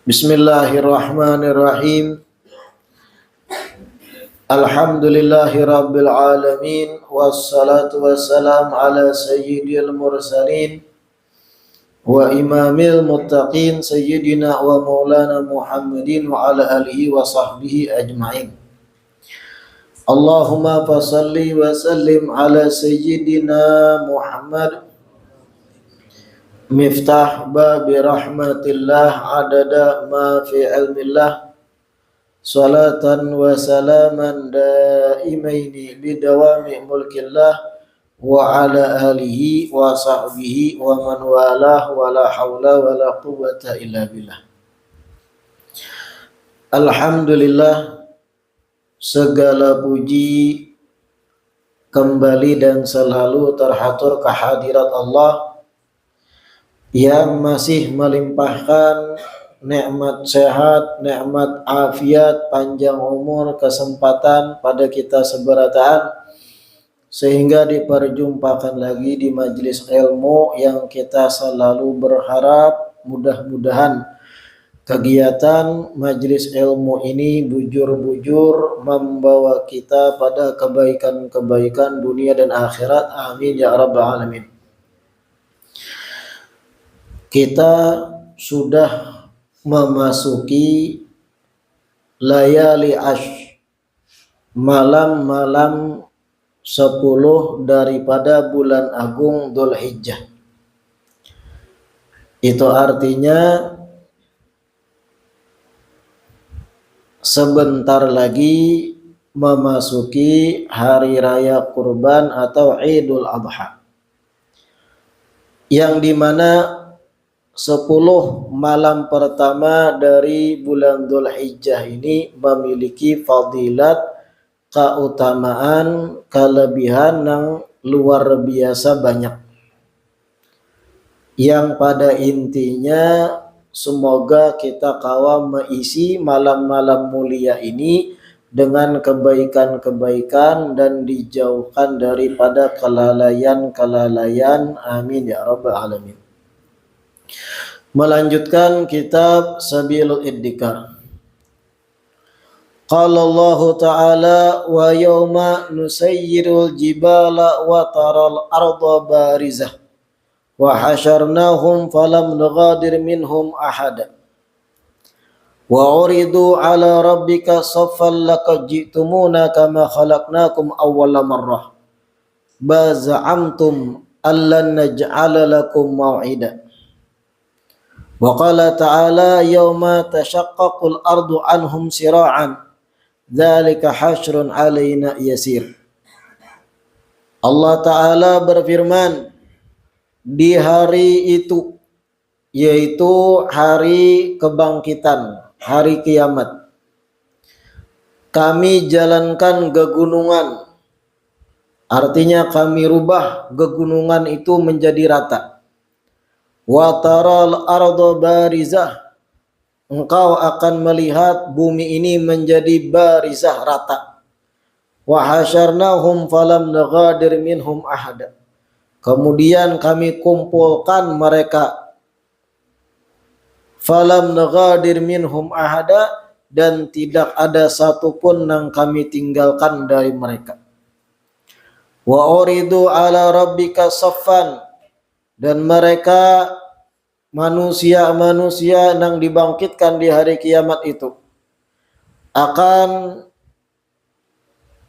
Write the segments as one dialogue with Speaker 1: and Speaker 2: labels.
Speaker 1: Bismillahirrahmanirrahim. Alhamdulillahi rabbil alamin. Wassalatu wassalam ala sayyidil mursalin wa imamil muttaqin sayyidina wa maulana Muhammadin wa ala alihi wa sahbihi ajma'in. Allahumma fasalli wa sallim ala sayyidina Muhammad miftah babi rahmatillah adada ma fi ilmillah salatan wa salaman daimaini bidawami mulkillah wa ala alihi wa sahbihi wa man walah wa la hawla wa la quwwata illa billah. Alhamdulillah, segala puji kembali dan selalu terhatur kehadirat Allah yang masih melimpahkan nikmat sehat, nikmat afiat, panjang umur, kesempatan pada kita seberataan sehingga diperjumpakan lagi di majelis ilmu yang kita selalu berharap mudah-mudahan kegiatan majelis ilmu ini bujur-bujur membawa kita pada kebaikan-kebaikan dunia dan akhirat. Amin ya rabbal alamin. Kita sudah memasuki layali ash, malam-malam 10 daripada bulan agung Dzulhijjah. Itu artinya sebentar lagi memasuki hari raya kurban atau Idul Adha, yang dimana 10 malam pertama dari bulan Dzulhijjah ini memiliki fadilat, keutamaan, kelebihan yang luar biasa banyak, yang pada intinya semoga kita kawal mengisi malam-malam mulia ini dengan kebaikan-kebaikan dan dijauhkan daripada kelalaian-kelalaian. Amin ya rabbal alamin. Melanjutkan kitab Sabilul Iddikar. Qala Allah Ta'ala wa yawma nusayyirul jibala wa taral arda barizah wa hasyarnahum falam nughadir minhum ahada wa uridu ala rabbika saffan laqad ji'tumuna kama khalaqnakum awwala marrah baza'amtum allan naj'ala lakum maw'ida. Wa qala ta'ala yawma tashaqqaqul ardu anhum sira'an dzalika hasyrun 'alaina yasir. Allah Ta'ala berfirman, di hari itu, yaitu hari kebangkitan, hari kiamat, kami jalankan gegunungan, artinya kami rubah gegunungan itu menjadi rata. Wa taral arda barizah, engkau akan melihat bumi ini menjadi barizah, rata. Wa hasyarnahum falam nughadir minhum ahada, kemudian kami kumpulkan mereka, falam nughadir minhum ahada, dan tidak ada satupun yang kami tinggalkan dari mereka. Wa uridu ala rabbika saffan, dan mereka manusia-manusia yang dibangkitkan di hari kiamat itu akan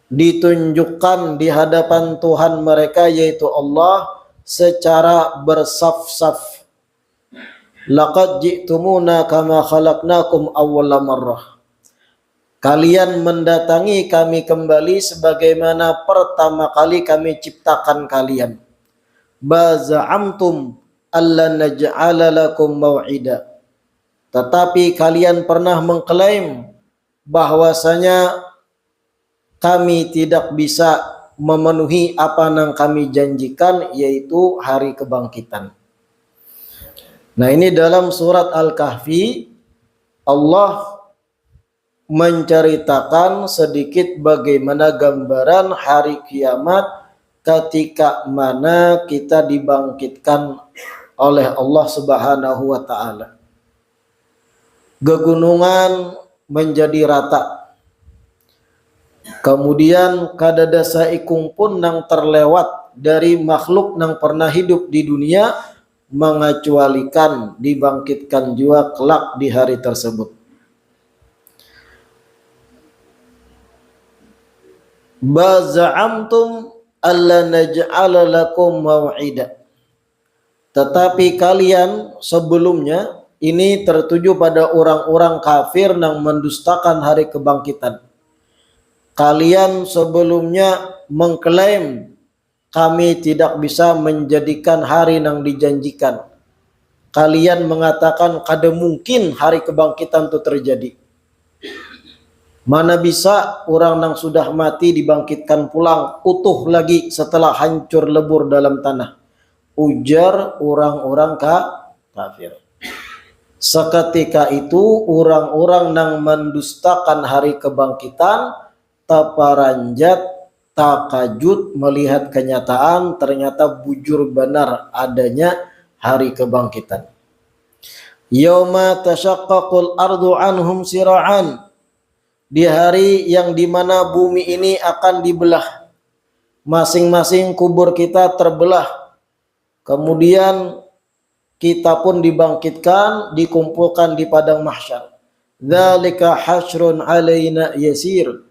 Speaker 1: ditunjukkan di hadapan Tuhan mereka, yaitu Allah, secara bersaf-saf. Laqad ji'tumuna kama khalaqnakum awwala marrah, kalian mendatangi kami kembali sebagaimana pertama kali kami ciptakan kalian. Baza'amtum allan naj'ala lakum maw'ida, tetapi kalian pernah mengklaim bahwasanya kami tidak bisa memenuhi apa yang kami janjikan, yaitu hari kebangkitan. Nah, ini dalam surat Al-Kahfi Allah menceritakan sedikit bagaimana gambaran hari kiamat ketika mana kita dibangkitkan oleh Allah Subhanahu wa taala. gegunungan menjadi rata. Kemudian kadada saikung pun nang terlewat dari makhluk nang pernah hidup di dunia, mengecualikan dibangkitkan jua kelak di hari tersebut. Baza'amtum alla naj'ala lakum maw'ida. Tetapi kalian sebelumnya, ini tertuju pada orang-orang kafir yang mendustakan hari kebangkitan. Kalian sebelumnya mengklaim kami tidak bisa menjadikan hari yang dijanjikan. Kalian mengatakan kada mungkin hari kebangkitan itu terjadi. Mana bisa orang yang sudah mati dibangkitkan pulang utuh lagi setelah hancur lebur dalam tanah. Ujar orang-orang kafir. Seketika itu orang-orang yang mendustakan hari kebangkitan taparanjat takajud melihat kenyataan ternyata bujur benar adanya hari kebangkitan. Yauma tasyaqqaqul ardu anhum sira'an. Di hari yang dimana bumi ini akan dibelah, masing-masing kubur kita terbelah, kemudian kita pun dibangkitkan, dikumpulkan di padang mahsyar. Dzalika hasyrun alaina yasir.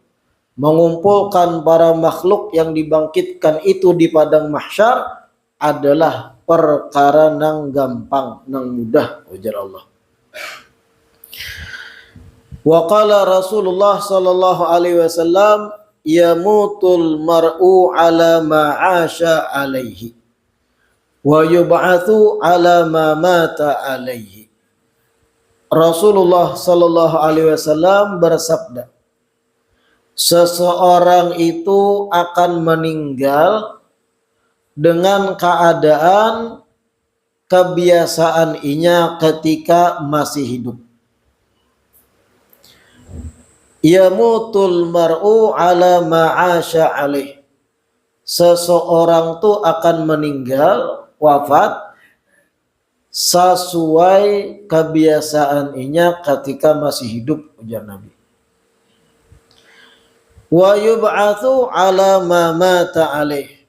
Speaker 1: Mengumpulkan para makhluk yang dibangkitkan itu di padang mahsyar adalah perkara nang gampang, nang mudah, ujar Allah. Wa qala Rasulullah sallallahu alaihi wasallam yamutul mar'u ala ma 'asha alaihi wa yub'atsu ala ma mata alaihi. Rasulullah sallallahu alaihi wasallam bersabda, seseorang itu akan meninggal dengan keadaan kebiasaan inya ketika masih hidup. Yamutul mar'u ala ma'asha alaih. Seseorang tu akan meninggal, wafat sesuai kebiasaan inya ketika masih hidup, ujar Nabi. Wa yub'atsu ala ma mata alaih.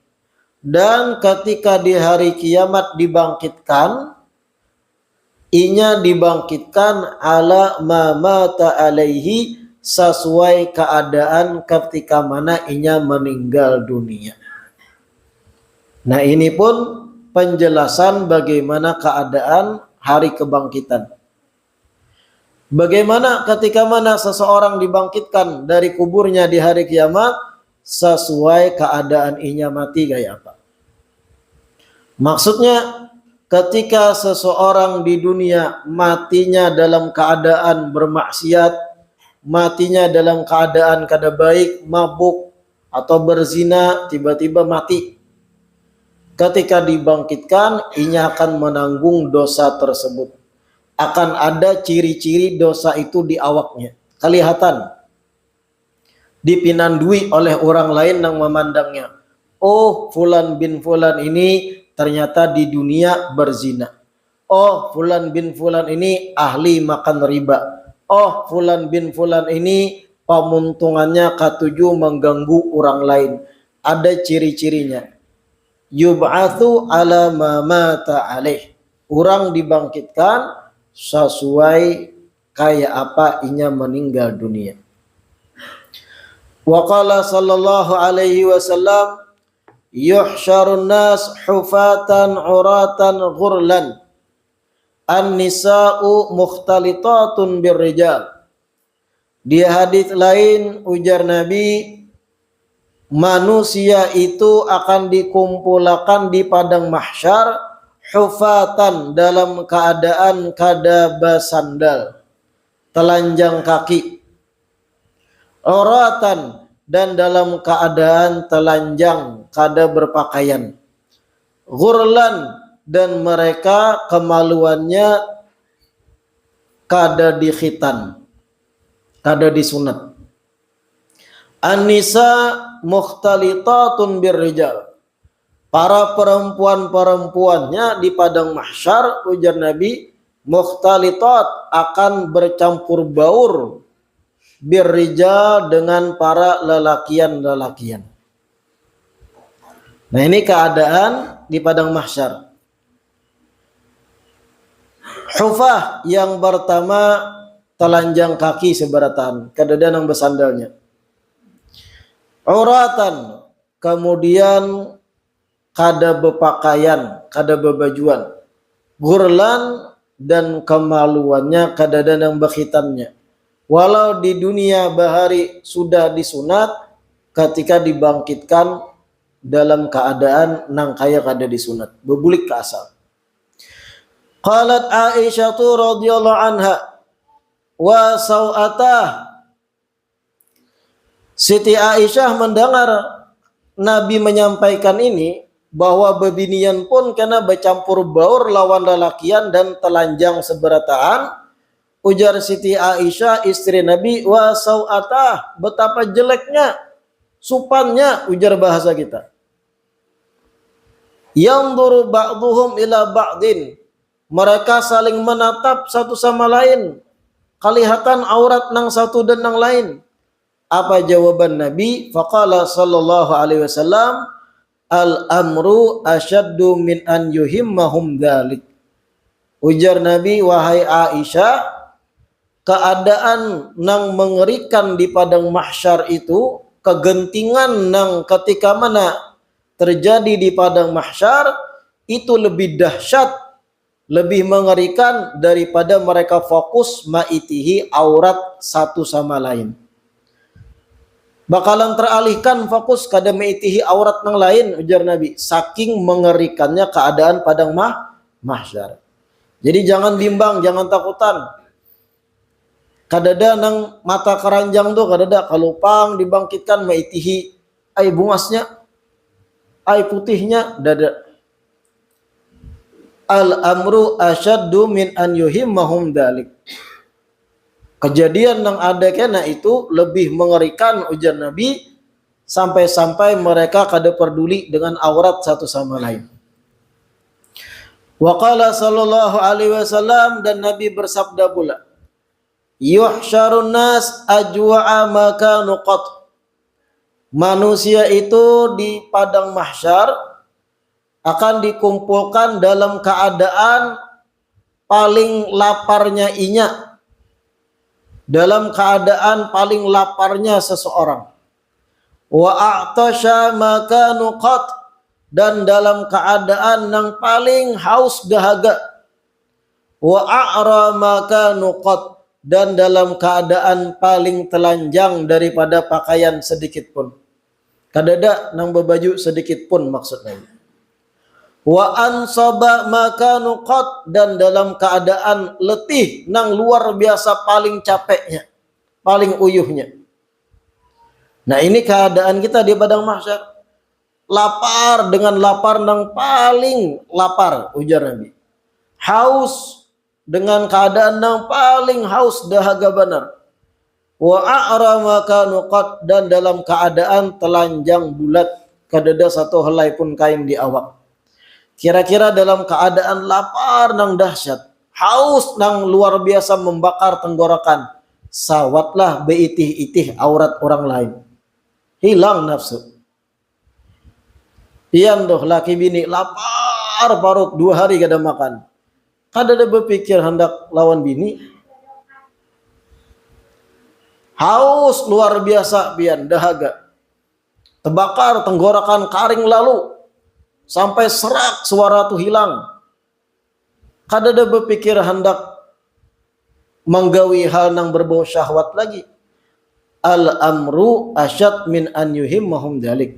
Speaker 1: Dan ketika di hari kiamat dibangkitkan, inya dibangkitkan ala ma mata alaihi, sesuai keadaan ketika mana inya meninggal dunia. Nah, ini pun penjelasan bagaimana keadaan hari kebangkitan. Bagaimana ketika mana seseorang dibangkitkan dari kuburnya di hari kiamat, sesuai keadaan inya mati kayak apa. Maksudnya ketika seseorang di dunia matinya dalam keadaan bermaksiat, matinya dalam keadaan kada baik, mabuk atau berzina, tiba-tiba mati. Ketika dibangkitkan, inya akan menanggung dosa tersebut. Akan ada ciri-ciri dosa itu di awaknya. Kelihatan. Dipinandui oleh orang lain yang memandangnya. Oh, fulan bin fulan ini ternyata di dunia berzina. Oh, fulan bin fulan ini ahli makan riba. Oh, fulan bin fulan ini pemuntungannya ketujuh mengganggu orang lain. Ada ciri-cirinya. Yub'atsu ala ma mata alaih. Orang dibangkitkan sesuai kayak apa inya meninggal dunia. Wa qala sallallahu alaihi wasallam yuhsyarun nas hufatan uratan ghurlan. An-nisa'u mukhtalitatun birrijal. Di hadits lain ujar Nabi, manusia itu akan dikumpulkan di padang mahsyar hufatan, dalam keadaan kada basandal, telanjang kaki, uratan, dan dalam keadaan telanjang kada berpakaian, ghurlan, dan mereka kemaluannya kada dikhitan, kada disunat. An-nisa mukhtalitatun birrijal. Para perempuan-perempuannya di padang mahsyar, ujar Nabi, mukhtalitat akan bercampur baur birrijal dengan para lelakian-lelakian. Nah, ini keadaan di padang mahsyar. Hufah yang pertama telanjang kaki seberatan, kadada nang bersandalnya. Uratan, kemudian kada bepakaian, kada bebajuan. Gurlan, dan kemaluannya kadada nang bekhitannya. Walau di dunia bahari sudah disunat, ketika dibangkitkan dalam keadaan nang kaya kada disunat, bebulik ke asal. Qalat Aisyah radhiyallahu anha wa sau'atah. Siti Aisyah mendengar Nabi menyampaikan ini, bahwa bebinian pun kena bercampur baur lawan lelakian dan telanjang seberataan. Ujar Siti Aisyah istri Nabi, wa sau'atah, betapa jeleknya, supannya, ujar bahasa kita. Yanzuru ba'duhum ila ba'din, mereka saling menatap satu sama lain, kelihatan aurat nang satu dan nang lain. Apa jawaban Nabi? Faqala sallallahu alaihi wasallam, al-amru asyaddu min an yuhimmahum dzalik. Ujar Nabi, wahai Aisyah, keadaan nang mengerikan di padang mahsyar itu, kegentingan nang ketika mana terjadi di padang mahsyar itu lebih dahsyat, lebih mengerikan daripada mereka fokus ma'itihi aurat satu sama lain. Bakalan teralihkan fokus kada ma'itihi aurat yang lain, ujar Nabi, saking mengerikannya keadaan padang mahsyar. Jadi jangan bimbang, jangan takutan. Kadada nang mata keranjang tuh, kadada kalupang dibangkitkan ma'itihi ai bungasnya, ai putihnya, dada. Al-amru asyaddu min an yuhimmahum dzalik. Kejadian yang ada kena itu lebih mengerikan, ujar Nabi, sampai-sampai mereka kada peduli dengan aurat satu sama lain. Wa qala sallallahu alaihi wasallam, dan Nabi bersabda pula, yuhsyarun nas ajwa'a ma kanu qat. Manusia itu di padang mahsyar akan dikumpulkan dalam keadaan paling laparnya inya, dalam keadaan paling laparnya seseorang. Wa a'tasha ma kanu qat, dan dalam keadaan yang paling haus dahaga. Wa a'ra ma kanu qat, dan dalam keadaan paling telanjang daripada pakaian sedikit pun. Kadada nang berbaju sedikit pun maksudnya. Wa ansaba makanu qat, dan dalam keadaan letih nang luar biasa paling capeknya, paling uyuhnya. Nah, ini keadaan kita di padang mahsyar. Lapar dengan lapar nang paling lapar, ujar Nabi. Haus dengan keadaan nang paling haus dahaga benar. Wa a'ra makanu qat, dan dalam keadaan telanjang bulat, kadada satu helai pun kain di awak. Kira-kira dalam keadaan lapar nang dahsyat, haus nang luar biasa membakar tenggorokan, sawatlah beitih-itih aurat orang lain. Hilang nafsu. Pian doh laki bini lapar parut 2 hari kada makan. Kada ada berpikir hendak lawan bini. Haus luar biasa pian dahaga. Terbakar tenggorokan karing lalu. Sampai serak suara tu hilang. Kada ada berpikir hendak menggawi hal nang berbau syahwat lagi. Al-amru asyad min an yuhimmahum dzalik.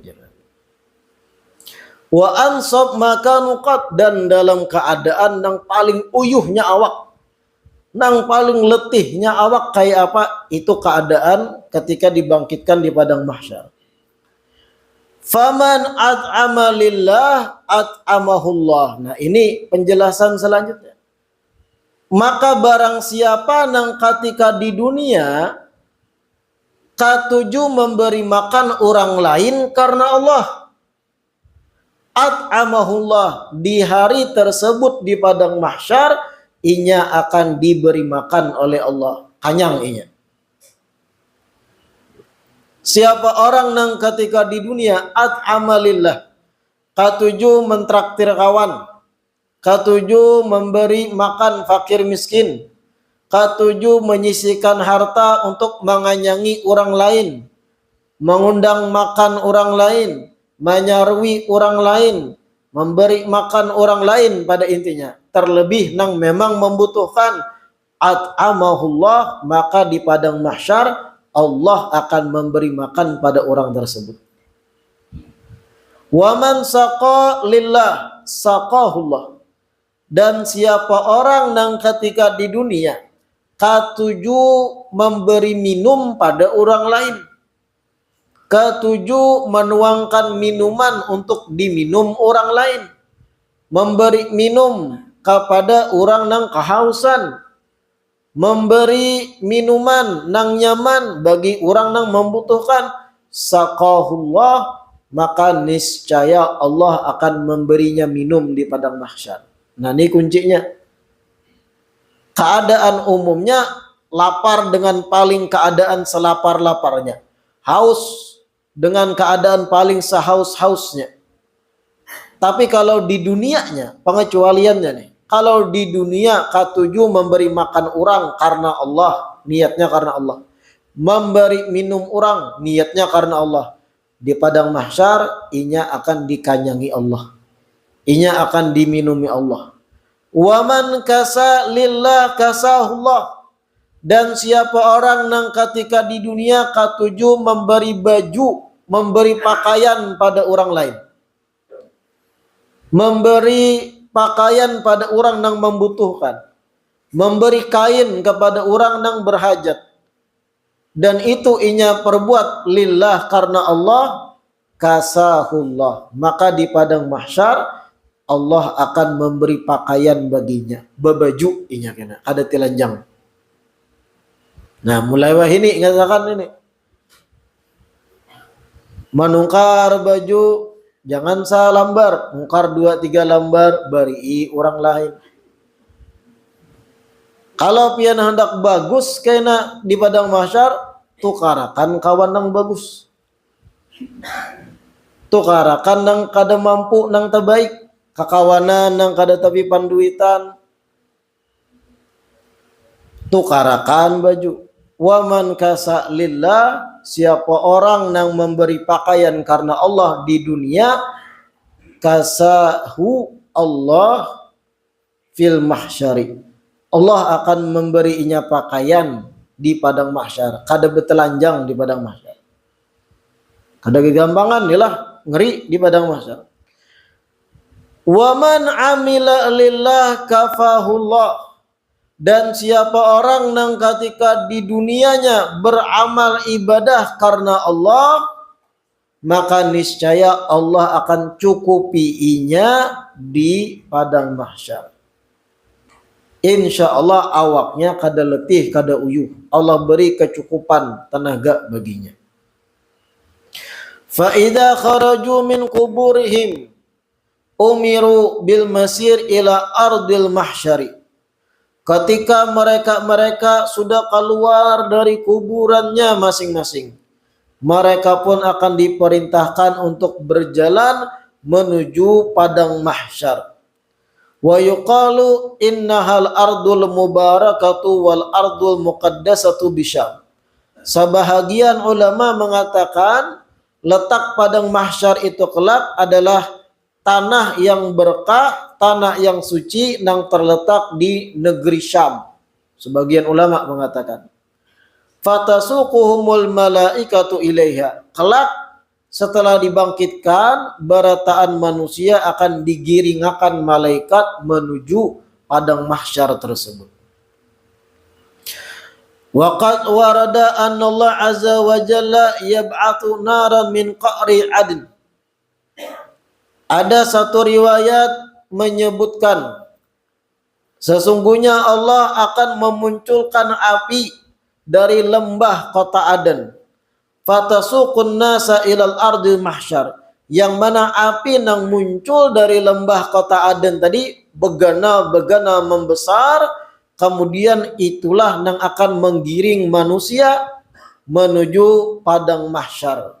Speaker 1: Wa ansab makanu qat, dan dalam keadaan nang paling uyuhnya awak, nang paling letihnya awak kayak apa? Itu keadaan ketika dibangkitkan di padang mahsyar. Faman at'ama lillah at'amahullah. Nah, ini penjelasan selanjutnya. Maka barang siapa nang ketika di dunia katuju memberi makan orang lain karena Allah, at'amahullah, di hari tersebut di padang mahsyar inya akan diberi makan oleh Allah. Kanyang inya. Siapa orang nang ketika di dunia at'amalillah, katuju mentraktir kawan, katuju memberi makan fakir miskin, katuju menyisihkan harta untuk menganyangi orang lain, mengundang makan orang lain, menyarwi orang lain, memberi makan orang lain pada intinya. Terlebih nang memang membutuhkan, at'amahullah, maka di padang mahsyar Allah akan memberi makan pada orang tersebut. Waman saqa lillah saqahullah. Dan siapa orang yang ketika di dunia katuju memberi minum pada orang lain, ketujuh menuangkan minuman untuk diminum orang lain, memberi minum kepada orang yang kehausan, memberi minuman nang nyaman bagi orang yang membutuhkan, saqahullah, maka niscaya Allah akan memberinya minum di padang mahsyar. Nah, ini kuncinya. Keadaan umumnya lapar dengan paling keadaan selapar-laparnya, haus dengan keadaan paling sehaus-hausnya. Tapi kalau di dunianya, pengecualiannya nih, kalau di dunia katuju memberi makan orang karena Allah, niatnya karena Allah, memberi minum orang, niatnya karena Allah, di padang mahsyar inya akan dikanyangi Allah, inya akan diminumi Allah. Waman kasa lillah kasahullah. Dan siapa orang yang ketika di dunia katuju memberi baju, memberi pakaian pada orang lain, memberi pakaian pada orang yang membutuhkan, memberi kain kepada orang yang berhajat, dan itu inya perbuat lillah karena Allah, kasahullah, maka di padang mahsyar Allah akan memberi pakaian baginya, bebaju inya kena, ada telanjang. Nah, mulai wah ini ngatakan ini, menungkar baju jangan salambar, mungkar 2-3 lambar bari orang lain. Kalau pian hendak bagus kena di padang mahsyar, tukarakan kawan nang bagus, tukarakan nang kada mampu nang terbaik, kakawanan nang kada tapi panduitan, tukarakan baju. Waman kasa lillah, siapa orang yang memberi pakaian karena Allah di dunia, kasahu Allah fil mahsyari, Allah akan memberinya pakaian di padang mahsyar, kada betelanjang di padang mahsyar, kada kegampangan lah ngeri di padang mahsyar. Waman amila lillah kafahullah. Dan siapa orang yang ketika di dunianya beramal ibadah karena Allah, maka niscaya Allah akan cukupi inya di padang mahsyar. Insya Allah awaknya kada letih, kada uyuh. Allah beri kecukupan tenaga baginya. Fa idza kharaju min quburihim umiru bil masir ila ardil mahsyari. Ketika mereka sudah keluar dari kuburannya masing-masing, mereka pun akan diperintahkan untuk berjalan menuju padang mahsyar. Wa yuqalu innahal ardul mubarakatu wal ardul muqaddasatu bisyam. Sebahagian ulama mengatakan letak padang mahsyar itu kelak adalah tanah yang berkah, tanah yang suci yang terletak di negeri Syam. Sebagian ulama mengatakan, fatasuquhumul malaikatu ilaiha. Kelak setelah dibangkitkan, barataan manusia akan digiringakan malaikat menuju padang mahsyar tersebut. Waqad warada anna Allah azza wa jalla yab'atsu naran min qa'ri adn. Ada satu riwayat menyebutkan sesungguhnya Allah akan memunculkan api dari lembah kota Aden. Fatasuqun nasa ilal ardil mahsyar. Yang mana api yang muncul dari lembah kota Aden tadi begana-begana membesar, kemudian itulah yang akan menggiring manusia menuju padang mahsyar.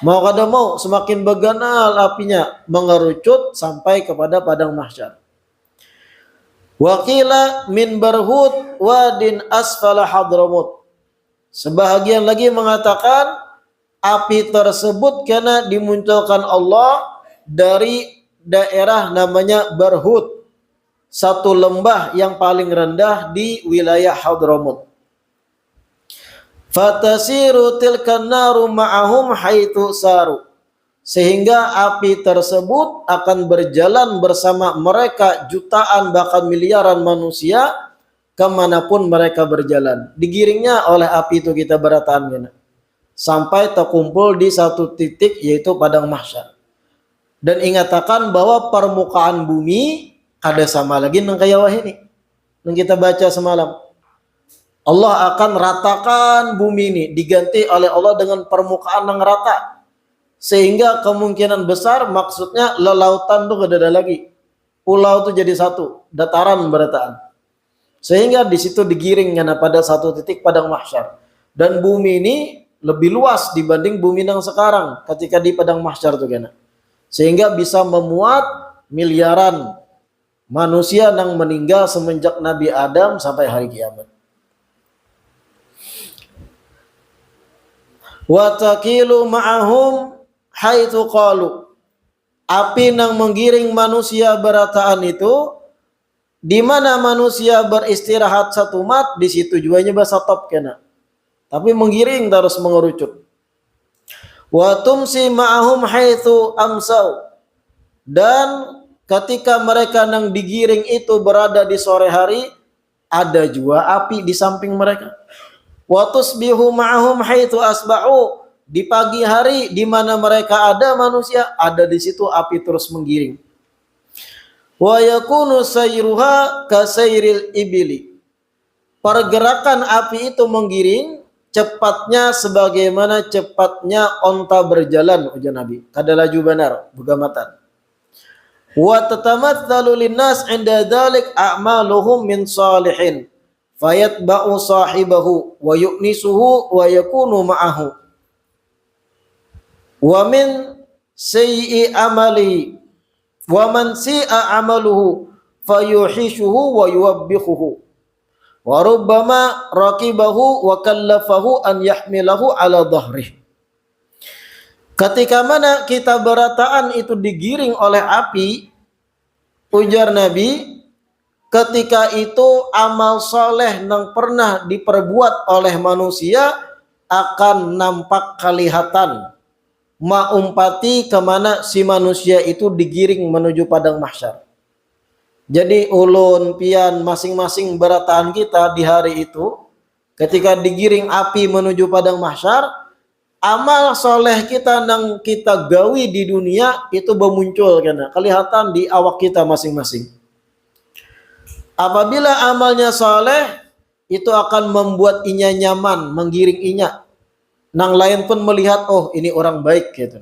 Speaker 1: Mau kada mau semakin begana apinya mengerucut sampai kepada padang mahsyar. Waqila min barhut wadin asfala hadramut. Sebahagian lagi mengatakan api tersebut karena dimunculkan Allah dari daerah namanya Barhut, satu lembah yang paling rendah di wilayah Hadramut. Fatasiru tilkan naru ma'ahum haitsu saru. Sehingga api tersebut akan berjalan bersama mereka jutaan bahkan miliaran manusia kemanapun mereka berjalan. Digiringnya oleh api itu kita berataan sampai terkumpul di satu titik yaitu padang mahsyar. Dan ingatakan bahwa permukaan bumi ada sama lagi nang kayawah ini. Yang kita baca semalam. Allah akan ratakan bumi ini, diganti oleh Allah dengan permukaan yang rata. Sehingga kemungkinan besar maksudnya lelautan tuh gak ada lagi. Pulau itu jadi satu, dataran berataan. Sehingga di situ digiring pada satu titik padang mahsyar. Dan bumi ini lebih luas dibanding bumi yang sekarang ketika di padang mahsyar tuh kena. Sehingga bisa memuat miliaran manusia yang meninggal semenjak Nabi Adam sampai hari kiamat. Wa taqilu ma'ahum haitsu qalu. Api yang menggiring manusia berataan itu di mana manusia beristirahat satu mat, di situ juga bahasa top kena. Tapi menggiring terus mengerucut. Wa tumsi ma'ahum haitsu amsau. Dan ketika mereka yang digiring itu berada di sore hari, ada juga api di samping mereka. Wa tusbihu ma'ahum haitsu asba'u. Di pagi hari di mana mereka ada manusia, ada di situ api terus menggiring. Wa yakunu sayruha kasairil ibili. Pergerakan api itu menggiring cepatnya sebagaimana cepatnya onta berjalan, ujar Nabi. Kada laju benar, begamatan. Wa tatamatsalu linnas 'inda dzalik a'maluhum min salihin fayatba'u sahibahu wa yu'nisuhu wa yakunu ma'ahu. Wa min sayyi amali wa man si'a amaluhu fayuhishuhu wa yuwabbihuhu wa rubbama raqibahu wa kallafahu an yahmilahu ala dhahrihi. Ketika mana kita berataan itu digiring oleh api, ujar Nabi, ketika itu amal soleh yang pernah diperbuat oleh manusia akan nampak kelihatan maumpati kemana si manusia itu digiring menuju padang mahsyar. Jadi ulun pian masing-masing berataan kita di hari itu ketika digiring api menuju padang mahsyar, amal soleh kita yang kita gawi di dunia itu bermuncul karena kelihatan di awak kita masing-masing. Apabila amalnya soleh, itu akan membuat inya nyaman, menggiring inya. Nang lain pun melihat, oh ini orang baik gitu.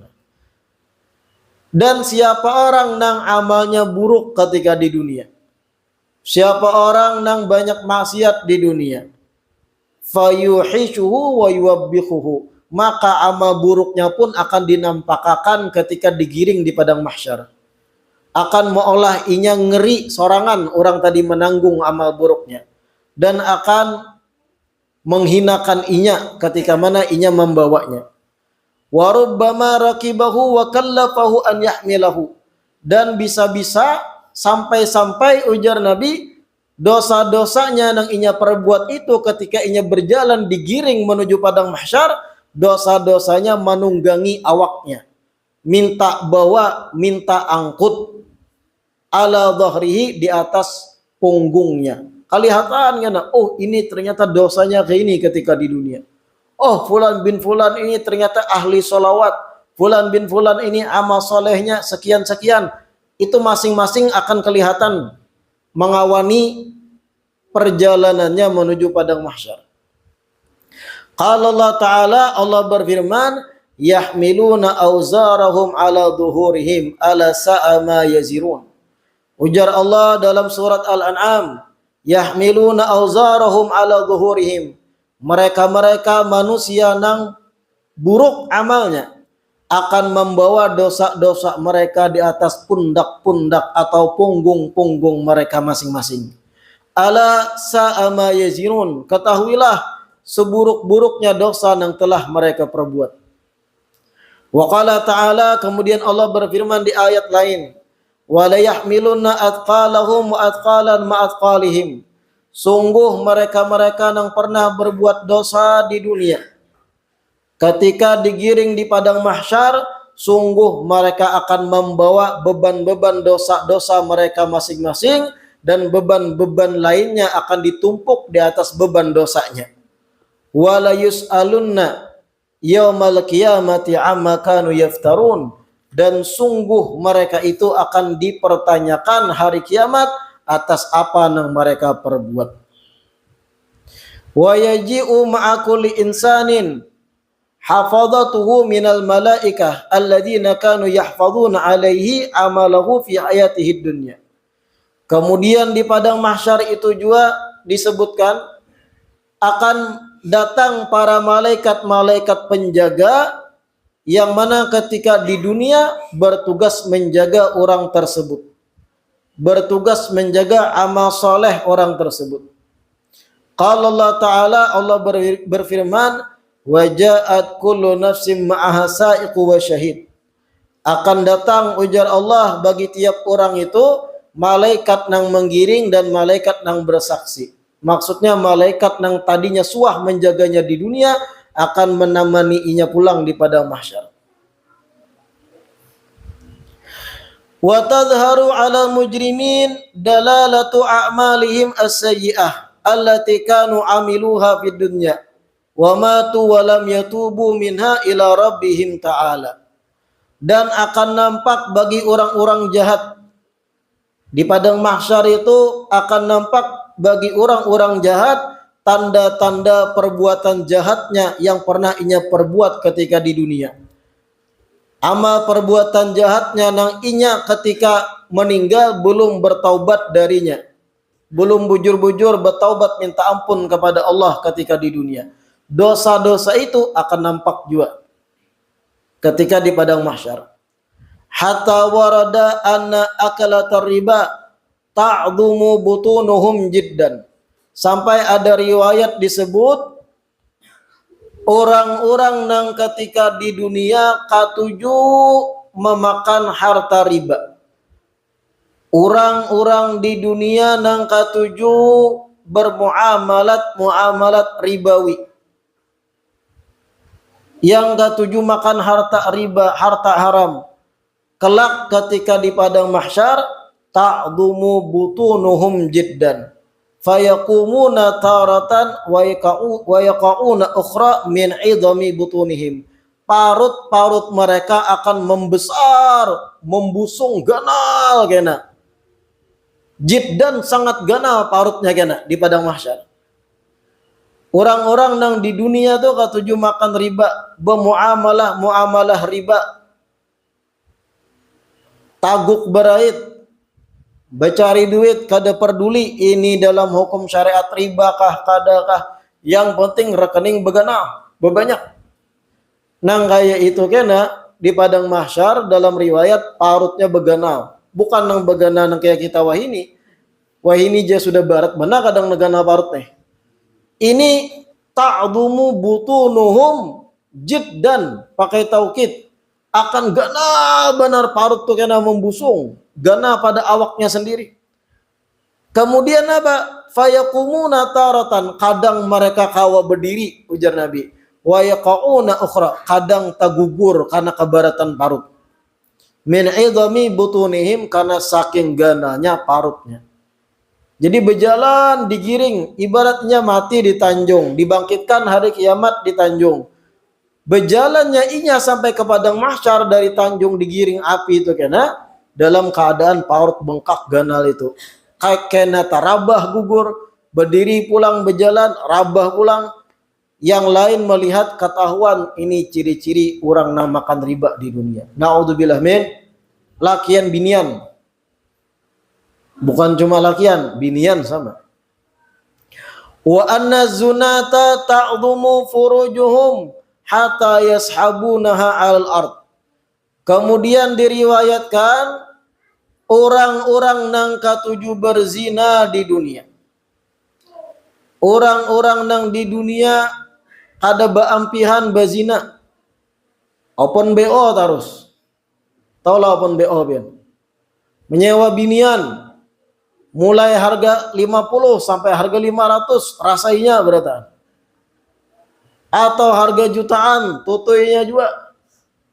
Speaker 1: Dan siapa orang nang amalnya buruk ketika di dunia, siapa orang nang banyak maksiat di dunia, fayuhishuhu wa yuwabbihuhu, maka amal buruknya pun akan dinampakkan ketika digiring di padang mahsyar. Akan meolah inya ngeri sorangan orang tadi menanggung amal buruknya, dan akan menghinakan inya ketika mana inya membawanya. Wa rubbama raqibahu wa kallafahu an yahmilahu. Dan bisa-bisa sampai-sampai ujar Nabi, dosa-dosanya yang inya perbuat itu ketika inya berjalan digiring menuju padang mahsyar, dosa-dosanya menunggangi awaknya. Minta bawa, minta angkut ala dhahrihi, di atas punggungnya. Kelihatan kan, oh ini ternyata dosanya kayak ini ketika di dunia. Oh fulan bin fulan ini ternyata ahli solawat. Fulan bin fulan ini amal solehnya sekian-sekian. Itu masing-masing akan kelihatan mengawani perjalanannya menuju padang mahsyar. Qala Allah Ta'ala, Allah berfirman, yahmiluna auzarahum ala duhurihim ala sa'a ma yazirun. Ujar Allah dalam surat Al-An'am, yahmiluna awzarahum ala zuhurihim. Mereka-mereka manusia nang buruk amalnya akan membawa dosa-dosa mereka di atas pundak-pundak atau punggung-punggung mereka masing-masing. Ala sa'ama yazirun, ketahuilah seburuk-buruknya dosa yang telah mereka perbuat. Wa qala ta'ala, kemudian Allah berfirman di ayat lain, wa la yahmilunna athqalahum wa athqalan ma athqalihim. Sungguh mereka-mereka yang pernah berbuat dosa di dunia, ketika digiring di padang mahsyar, sungguh mereka akan membawa beban-beban dosa-dosa mereka masing-masing, dan beban-beban lainnya akan ditumpuk di atas beban dosanya. Wala yus'alunna yaumal qiyamati amma kanu yaftarun, dan sungguh mereka itu akan dipertanyakan hari kiamat atas apa yang mereka perbuat. Wa yaji'u ma'a kulli insanin hafadatuhu minal malaikah alladzina kanu yahfaduna alaihi amalahu fi hayatihi dunya. Kemudian di padang mahsyar itu juga disebutkan akan datang para malaikat-malaikat penjaga yang mana ketika di dunia bertugas menjaga orang tersebut, bertugas menjaga amal soleh orang tersebut. Qala Allah Ta'ala, Allah berfirman, waja'at kullu nafsin ma'aha sa'iqu wa syahid. Akan datang, ujar Allah, bagi tiap orang itu malaikat nang menggiring dan malaikat nang bersaksi. Maksudnya malaikat nang tadinya suah menjaganya di dunia akan menemaninya pulang di padang mahsyar. Wa tadhharu 'ala mujrimin dalalatu a'malihim as-sayyi'ah allati kanu 'amiluha fid dunya wa matu wa lam yatubu minha ila rabbihim ta'ala. Dan akan nampak bagi orang-orang jahat di padang mahsyar itu, akan nampak bagi orang-orang jahat tanda-tanda perbuatan jahatnya yang pernah inya perbuat ketika di dunia. Amal perbuatan jahatnya nang inya ketika meninggal belum bertaubat darinya, belum bujur-bujur bertaubat minta ampun kepada Allah ketika di dunia. Dosa-dosa itu akan nampak juga ketika di padang mahsyar. Hatta warada anna akalatar riba ta'dhumu butunuhum jiddan. Sampai ada riwayat disebut orang-orang yang ketika di dunia katuju memakan harta riba. Orang-orang di dunia yang katuju muamalat ribawi. Yang katuju makan harta riba, harta haram. Kelak ketika di padang mahsyar, ta'dhumu butunuhum jiddan fayaqumuna taratan wa yaqauna ukhra min 'idami butunihim. Parut-parut mereka akan membesar, membusung, ganal kena. Jiddan sangat ganal parutnya kena di padang mahsyar. Orang-orang yang di dunia tuh katuju makan riba, muamalah riba, taguk berait, becari duit, kada peduli ini dalam hukum syariat riba kah, kadakah, yang penting rekening bebanyak. Nang kaya itu kena di padang mahsyar dalam riwayat parutnya beganal, bukan nang beganal nang kayak kita wahini aja sudah barat benar kadang negana parutnya. Ini ta'dhumu butunuhum jiddan, pakai taukid, akan gana benar parut tuh kena membusung, gana pada awaknya sendiri. Kemudian apa? Fayaqumuna taratan, kadang mereka kawa berdiri, ujar Nabi. Wa yaqauna ukhra, kadang tagugur karena kebaratan parut. Min 'idami butunihim, karena saking gananya parutnya. Jadi berjalan digiring, ibaratnya mati di tanjung, dibangkitkan hari kiamat di tanjung. Berjalannya inya sampai ke padang mahsyar dari tanjung digiring api itu kena dalam keadaan parut bengkak ganal itu. Kayak kena tarabah gugur, berdiri pulang berjalan, rabah pulang. Yang lain melihat ketahuan ini ciri-ciri orang yang makan riba di dunia. Naudzubillah min lakian binian. Bukan cuma lakian, binian sama. Wa anna zunata ta'dhumu furujuhum hatta yashabunaha 'alal ard. Kemudian diriwayatkan orang-orang nang katuju berzina di dunia. Orang-orang nang di dunia ada baampihan bazina. Open BO terus. Tahu lah open BO bian. Menyewa binian mulai harga 50 sampai harga 500 rasainya berata. Atau harga jutaan tutuinya juga.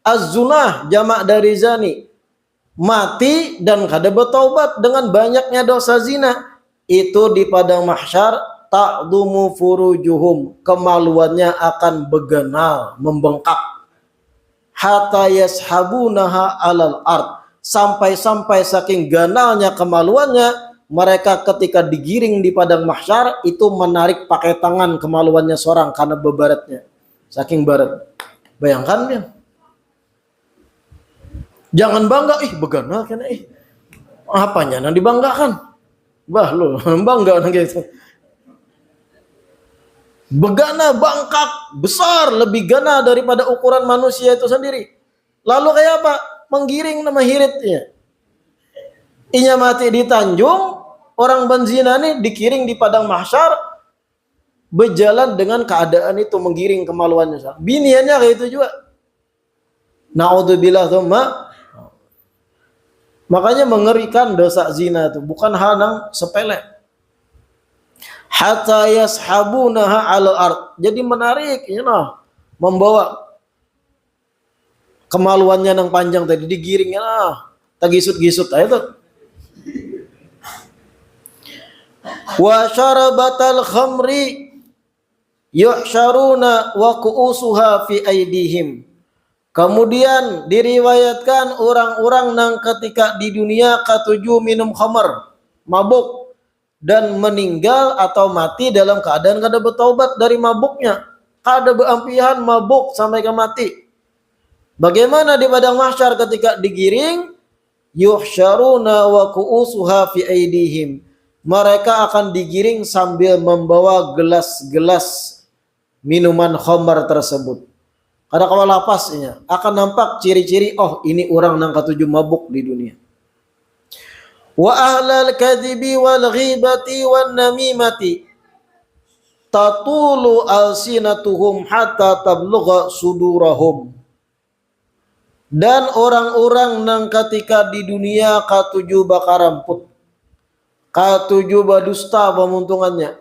Speaker 1: Az-zunah jamak dari zani, mati dan kada bertaubat dengan banyaknya dosa zina, itu di padang mahsyar ta'dhumu furujuhum, kemaluannya akan beganal, membengkak, hatta yashabunaha 'alal ard, sampai-sampai saking ganalnya kemaluannya, mereka ketika digiring di padang mahsyar itu menarik pakai tangan kemaluannya seorang karena bebaratnya, saking barat. Bayangkan ya. Jangan bangga, beganal kan apanya yang dibanggakan? Bah lo bangga gitu. Begana bangkak besar, lebih gana daripada ukuran manusia itu sendiri. Lalu kayak apa? Menggiring nama hiritnya. Inya mati di Tanjung, orang benzina nih dikiring di padang mahsyar, berjalan dengan keadaan itu menggiring kemaluannya. Biniannya kayak itu juga. Naudzubillah tsumma. Makanya mengerikan dosa zina itu bukan hal yang sepele. Hatta yashabunaha 'alal ard. Jadi menarik, membawa kemaluannya yang panjang tadi digiringnya tagisut-gisut itu. Wa syarabatal khamri yuhsyaruna wa ku'usuha fi aidihim. Kemudian diriwayatkan orang-orang yang ketika di dunia ketujuh minum khamar, mabuk, dan meninggal atau mati dalam keadaan kada bertaubat dari mabuknya, kada beampihan mabuk sampai ke mati. Bagaimana di padang mahsyar ketika digiring? Yuhsyaruna wa ku'usuha fi aidihim. Mereka akan digiring sambil membawa gelas-gelas minuman khamar tersebut. Kada kawal lapasnya akan nampak ciri-ciri, ini orang yang ketujuh mabuk di dunia. Wa ahlal kadhibi wal ghibati wan namimati tatulu alsinatuhum hatta tablugha sudurahum. Dan orang-orang yang ketika di dunia ketujuh bakaramput, ketujuh badusta pemuntungannya.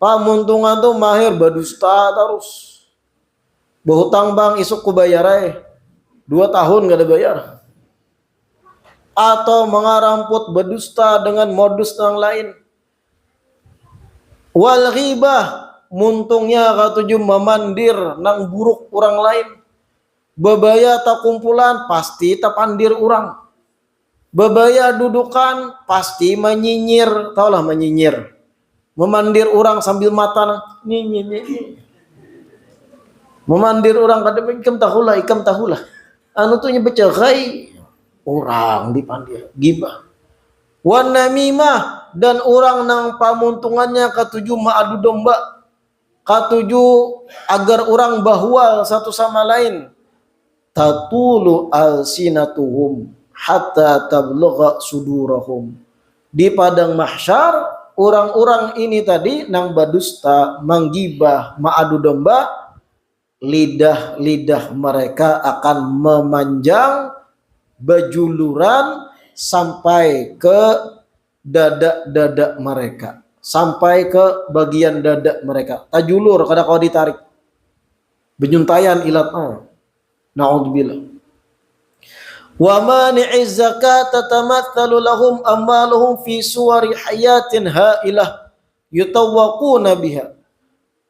Speaker 1: Pamuntungan tuh mahir badusta terus. Berhutang bang isuk ku bayar 2 tahun gak ada bayar. Atau mengaramput berdusta dengan modus yang lain. Wal ghibah, muntungnya katuju memandir nang buruk orang lain. Bebaya tak kumpulan pasti tak pandir orang. Bebaya dudukan pasti menyinyir, taulah menyinyir. Memandir orang sambil mata nyinyir. Memandir orang kada ikam tahulah. Anu tuh nyebecegai orang dipandir, gibah. Wan namimah, dan orang nang pamuntungannya katuju maadu domba. Katuju agar orang bahwal satu sama lain. Tatulu alsinatuhum hatta tablugha sudurahum. Di padang mahsyar orang-orang ini tadi nang badusta, manggibah, maadu domba, lidah-lidah mereka akan memanjang berjuluran sampai ke dada-dada mereka, sampai ke bagian dada mereka. Tajulur kada kau ditarik. Benyuntayan ilat. Na'udzubillah. Wa mani'iz zakat tatamathalu lahum amaluhum fi suwari hayatin ha'ilah yutawwaquna biha.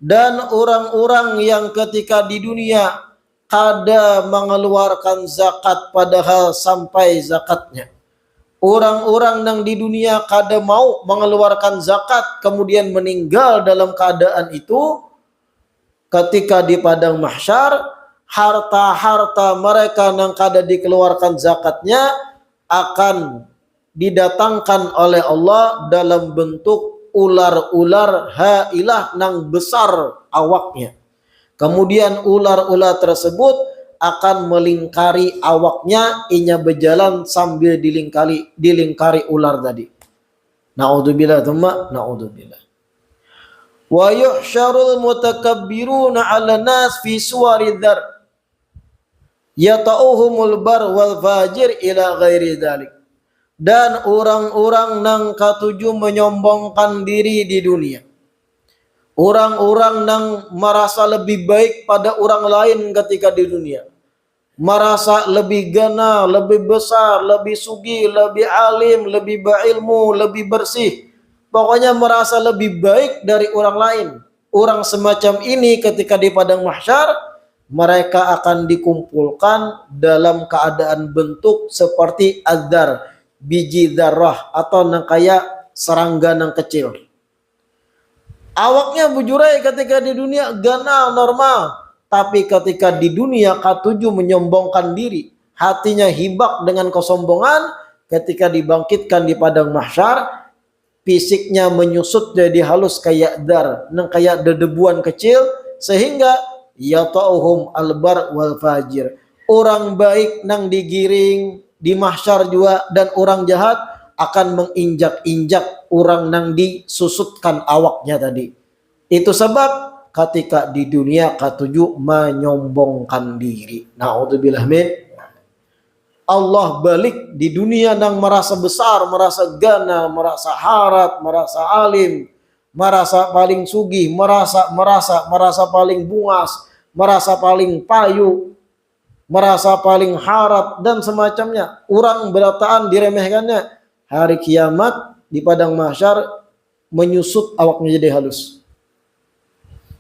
Speaker 1: Dan orang-orang yang ketika di dunia kada mengeluarkan zakat padahal sampai zakatnya. Orang-orang yang di dunia kada mau mengeluarkan zakat kemudian meninggal dalam keadaan itu, ketika di padang mahsyar harta-harta mereka yang kada dikeluarkan zakatnya akan didatangkan oleh Allah dalam bentuk ular-ular hailah nang besar awaknya. Kemudian ular-ular tersebut akan melingkari awaknya, inya berjalan sambil dilingkari ular tadi. Naudzubillah tsumma naudzubillah. Wa yuhsyarul mutakabbiruna 'ala nas fi suwari dzar yata'uhumul bar wal fajir ila ghairi dzalik. Dan orang-orang nang katuju menyombongkan diri di dunia, orang-orang nang merasa lebih baik pada orang lain ketika di dunia, merasa lebih gana, lebih besar, lebih sugi, lebih alim, lebih berilmu, lebih bersih, pokoknya merasa lebih baik dari orang lain. Orang semacam ini ketika di padang mahsyar, mereka akan dikumpulkan dalam keadaan bentuk seperti adzar, biji darah, atau nang kayak serangga nang kecil. Awaknya bujurai ketika di dunia gana normal, tapi ketika di dunia katuju menyombongkan diri, hatinya hibak dengan kesombongan, ketika dibangkitkan di padang mahsyar, fisiknya menyusut jadi halus kayak dar, nang kayak dedebuan kecil, sehingga yata'uhum albar wal fajir. Orang baik nang digiring di mahsyar juga, dan orang jahat akan menginjak-injak orang nang disusutkan awaknya tadi. Itu sebab ketika di dunia katuju menyombongkan diri. Naudzubillah min. Allah balik di dunia nang merasa besar, merasa gana, merasa harat, merasa alim, merasa paling sugih, merasa paling buas, merasa paling payu, merasa paling harat dan semacamnya. Orang berataan diremehkannya. Hari kiamat di padang mahsyar menyusut awaknya jadi halus.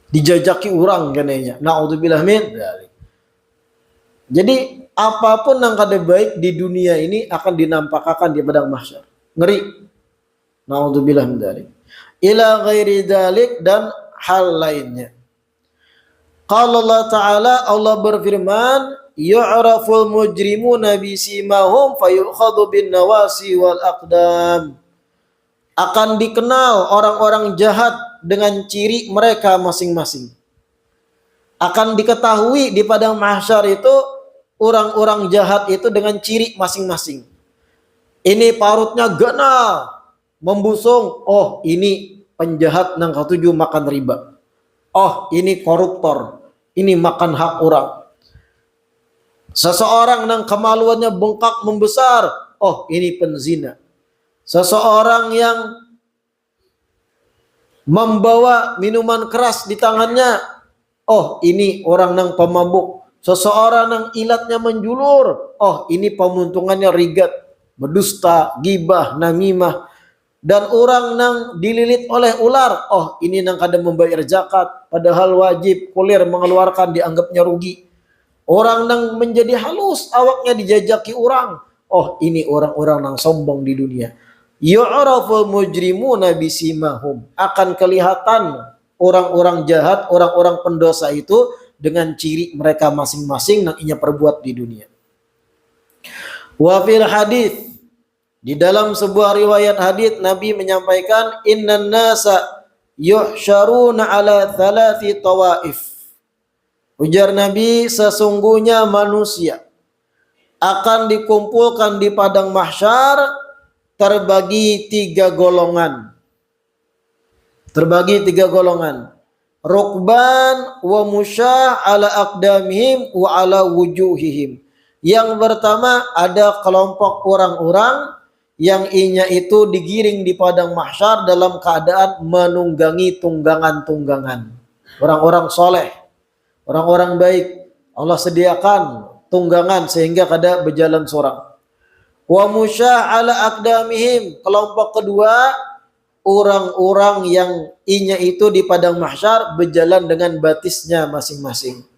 Speaker 1: Dijajaki orang kenanya. Naudzubillah min. Jadi apapun yang kada baik di dunia ini akan dinampakkan di padang mahsyar. Ngeri. Naudzubillah min dzalik. Ila ghairi dzalik, dan hal lainnya. Qala Allah Ta'ala, Allah berfirman, yu'raful mujrimuna bisimahum fayukhadhu bin nawasi wal aqdam. Akan dikenal orang-orang jahat dengan ciri mereka masing-masing. Akan diketahui di padang mahsyar itu orang-orang jahat itu dengan ciri masing-masing. Ini parutnya gana, membusung. Oh, ini penjahat nang katuju makan riba. Oh, ini koruptor. Ini makan hak orang. Seseorang nang kemaluannya bengkak membesar. Oh, ini penzina. Seseorang yang membawa minuman keras di tangannya. Oh, ini orang nang pemabuk. Seseorang nang ilatnya menjulur. Oh, ini pemuntungannya rigat, berdusta, gibah, namimah. Dan orang nang dililit oleh ular. Oh, ini nang kada membayar zakat, padahal wajib kulir mengeluarkan, dianggapnya rugi. Orang nang menjadi halus, awaknya dijajaki orang. Oh, ini orang-orang nang sombong di dunia. Yu'raful mujrimuna bisimahum. Akan kelihatan orang-orang jahat, orang-orang pendosa itu dengan ciri mereka masing-masing yang ia perbuat di dunia. Wa fil hadits, di dalam sebuah riwayat hadits Nabi menyampaikan, innan nasa yuhsyaruna ala thalathi tawaif. Ujar Nabi, sesungguhnya manusia akan dikumpulkan di padang mahsyar terbagi tiga golongan. Terbagi tiga golongan. Rukban wa musyah ala aqdamihim wa ala wujuhihim. Yang pertama ada kelompok orang-orang yang inya itu digiring di padang mahsyar dalam keadaan menunggangi tunggangan-tunggangan. Orang-orang soleh, orang-orang baik, Allah sediakan tunggangan sehingga kada berjalan seorang. Wa musyah ala aqdamihim, kelompok kedua orang-orang yang inya itu di padang mahsyar berjalan dengan batisnya masing-masing.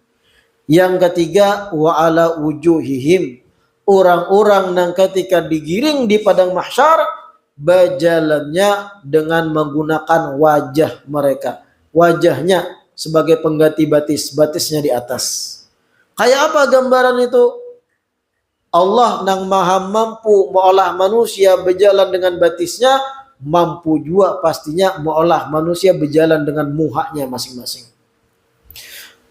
Speaker 1: Yang ketiga wa ala wujuhihim, orang-orang yang ketika digiring di padang mahsyar berjalannya dengan menggunakan wajah mereka. Wajahnya sebagai pengganti batis, batisnya di atas. Kayak apa gambaran itu? Allah nang maha mampu mengolah manusia berjalan dengan batisnya, mampu juga pastinya mengolah manusia berjalan dengan muhaknya masing-masing.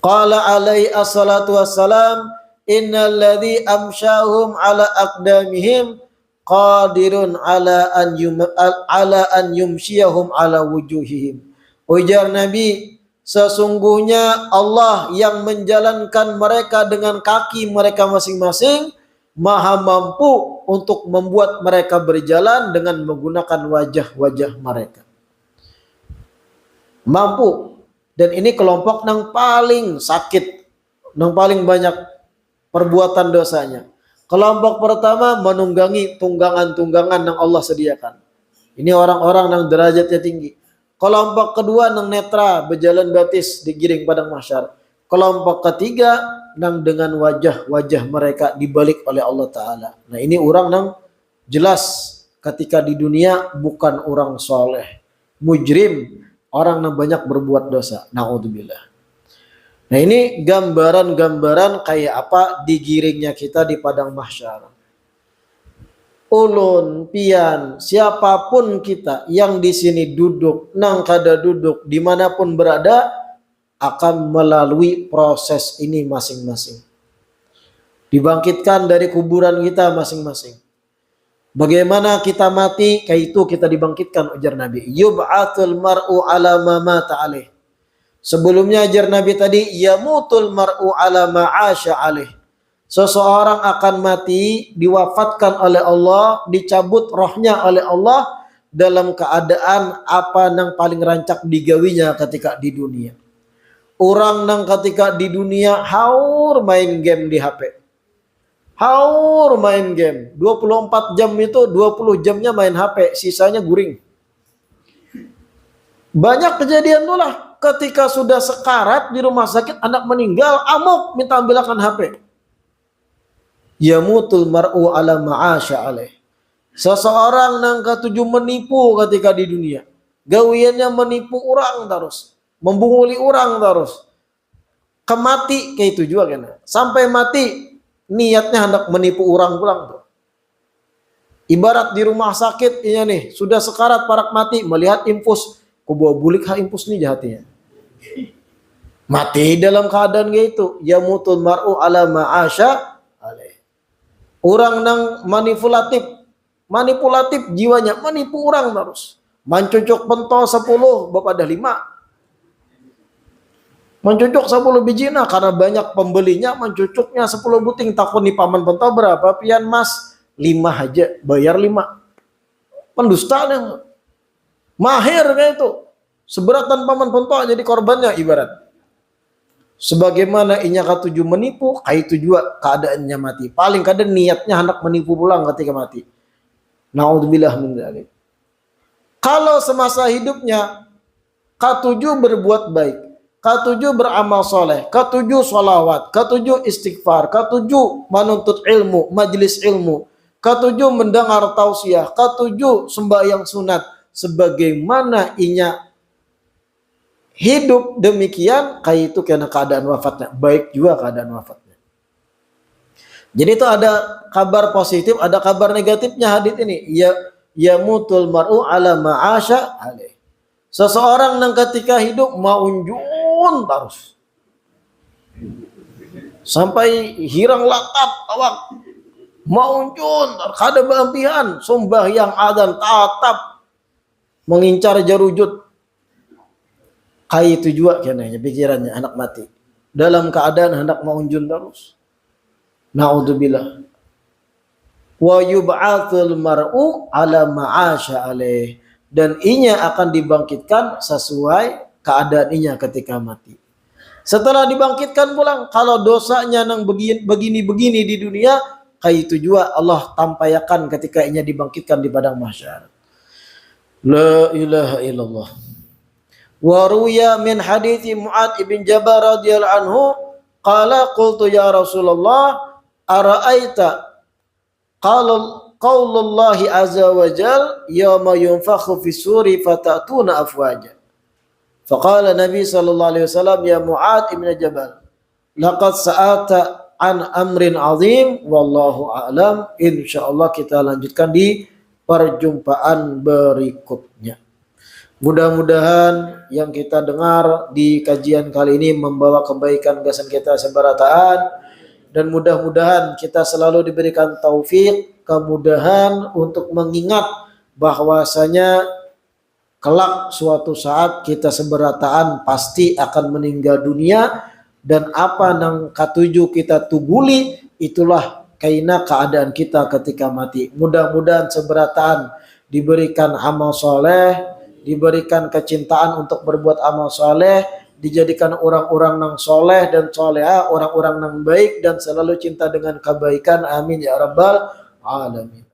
Speaker 1: Qala alaihi assalatu wassalam, innal ladzi amsyahum ala aqdamihim qadirun ala an yumsyiyahum ala wujuhihim. Ujar Nabi, sesungguhnya Allah yang menjalankan mereka dengan kaki mereka masing-masing maha mampu untuk membuat mereka berjalan dengan menggunakan wajah-wajah mereka. Mampu. Dan ini kelompok yang paling sakit, yang paling banyak perbuatan dosanya. Kelompok pertama menunggangi tunggangan-tunggangan yang Allah sediakan. Ini orang-orang yang derajatnya tinggi. Kelompok kedua yang netra, berjalan batis, digiring padang mahsyar. Kelompok ketiga yang dengan wajah-wajah mereka dibalik oleh Allah Ta'ala. Nah ini orang yang jelas ketika di dunia bukan orang soleh, mujrim, orang yang banyak berbuat dosa. Na'udzubillah. Nah ini gambaran-gambaran kayak apa digiringnya kita di padang mahsyar. Ulun, pian, siapapun kita yang di sini duduk, nang kada duduk, dimanapun berada, akan melalui proses ini masing-masing. Dibangkitkan dari kuburan kita masing-masing. Bagaimana kita mati, kayak itu kita dibangkitkan, ujar Nabi. Yub'atul mar'u ala ma mata alaih. Sebelumnya ajar Nabi tadi, yamutul mar'u ala ma'asya alaih. Seseorang akan mati, diwafatkan oleh Allah, dicabut rohnya oleh Allah dalam keadaan apa yang paling rancak digawinya ketika di dunia. Orang yang ketika di dunia haur main game di HP. Haur main game. 24 jam itu 20 jamnya main HP, sisanya guring. Banyak kejadian itulah ketika sudah sekarat di rumah sakit, anak meninggal, amuk minta ambilkan HP. Yamutul mar'u ala ma'asya alaih. Seseorang yang ketujuh menipu ketika di dunia. Gawiannya menipu orang terus. Membunguli orang terus. Kemati kayak itu juga kan. Sampai mati niatnya hendak menipu orang pulang tuh. Ibarat di rumah sakit ini nih, sudah sekarat parak mati, melihat infus, ku bawa bulik ha infus nih jahatnya. Mati dalam keadaan gitu. Yamutul mar'u ala ma'asya alaih. Orang yang manipulatif jiwanya, menipu orang terus. Mencucuk pentol 10, bapak ada 5. Mencucuk 10 biji, nah karena banyak pembelinya, mencucuknya 10 buting. Takut nih paman pentol berapa? Pian mas 5 aja, bayar 5. Pendusta yang mahir kayak itu. Seberatan paman pentol jadi korbannya ibarat. Sebagaimana inya ketujuh menipu, kayak itu juga keadaannya mati. Paling kadang niatnya hendak menipu pulang ketika mati. Na'udzubillah min dzalik. Kalau semasa hidupnya ketujuh berbuat baik, ketujuh beramal soleh, ketujuh sholawat, ketujuh istighfar, ketujuh menuntut ilmu, majelis ilmu, ketujuh mendengar tausiah, ketujuh sembahyang sunat, sebagaimana inya hidup demikian, kayak itu karena keadaan wafatnya. Baik juga keadaan wafatnya. Jadi itu ada kabar positif, ada kabar negatifnya hadits ini. Ya mutul mar'u ala ma'asya alaih. Seseorang yang ketika hidup maunjun terus. Sampai hirang lakat awak. Maunjun, kada beampihan, sembahyang adzan tatap mengincar jarujud. Kayak itu juga kenanya pikirannya anak mati. Dalam keadaan hendak maunjun terus. Na'udzubillah. Wa yub'atsul mar'u ala ma'asya alaih. Dan inya akan dibangkitkan sesuai keadaan inya ketika mati. Setelah dibangkitkan pulang, kalau dosanya nang begini-begini di dunia, kayak itu juga Allah tampayakan ketika inya dibangkitkan di padang mahsyar. La ilaha illallah. Wa ruya min hadithi Mu'ad ibn Jabal radhiyallahu anhu qala qultu ya Rasulullah ara'aita qala qaulullahi azza wa jal yawma yunfakhu fi suri fatatuna afwaja. Faqala Nabi sallallahu alaihi wasallam ya Mu'ad ibn Jabal laqad sa'ata an amrin azim wallahu a'lam. Insyaallah kita lanjutkan di perjumpaan berikutnya. Mudah-mudahan yang kita dengar di kajian kali ini membawa kebaikan gasan kita seberataan, dan mudah-mudahan kita selalu diberikan taufik, kemudahan untuk mengingat bahwasanya kelak suatu saat kita seberataan pasti akan meninggal dunia, dan apa nang katuju kita tuguli itulah kaina keadaan kita ketika mati. Mudah-mudahan seberataan diberikan amal soleh, diberikan kecintaan untuk berbuat amal soleh, dijadikan orang-orang nang soleh dan soleha, orang-orang nang baik dan selalu cinta dengan kebaikan. Amin ya rabbal alamin.